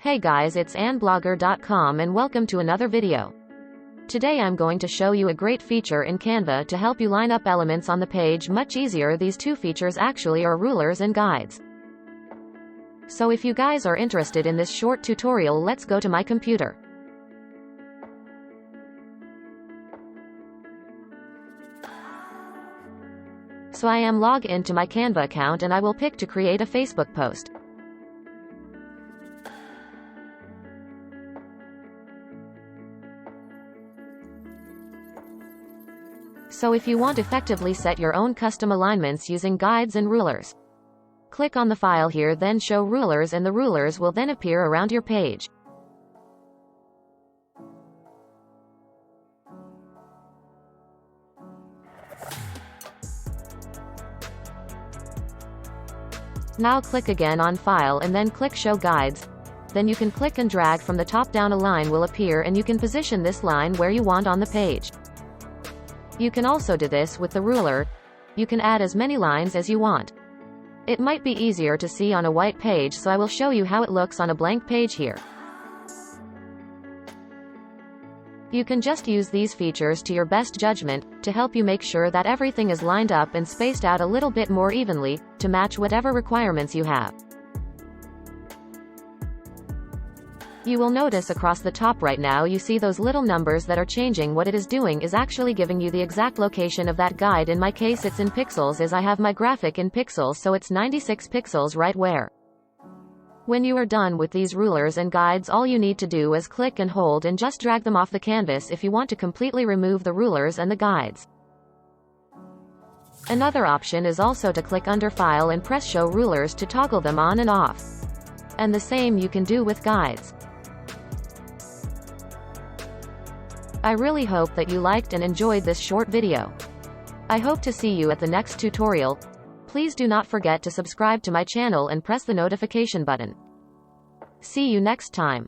Hey guys, it's AnnBlogger.com and welcome to another video. Today I'm going to show you a great feature in Canva to help you line up elements on the page much easier. These two features actually are rulers and guides. So if you guys are interested in this short tutorial, let's go to my computer. So I am logged into my Canva account and I will pick to create a Facebook post. So if you want effectively set your own custom alignments using guides and rulers, click on the file here, then show rulers, and the rulers will then appear around your page. Now click again on file and then click show guides. Then you can click and drag from the top down, a line will appear and you can position this line where you want on the page. You can also do this with the ruler. You can add as many lines as you want. It might be easier to see on a white page, so I will show you how it looks on a blank page here. You can just use these features to your best judgment, to help you make sure that everything is lined up and spaced out a little bit more evenly, to match whatever requirements you have. You will notice across the top right now you see those little numbers that are changing. What it is doing is actually giving you the exact location of that guide. In my case it's in pixels, as I have my graphic in pixels, so it's 96 pixels right where. When you are done with these rulers and guides, all you need to do is click and hold and just drag them off the canvas if you want to completely remove the rulers and the guides. Another option is also to click under File and press Show Rulers to toggle them on and off. And the same you can do with guides. I really hope that you liked and enjoyed this short video. I hope to see you at the next tutorial. Please do not forget to subscribe to my channel and press the notification button. See you next time.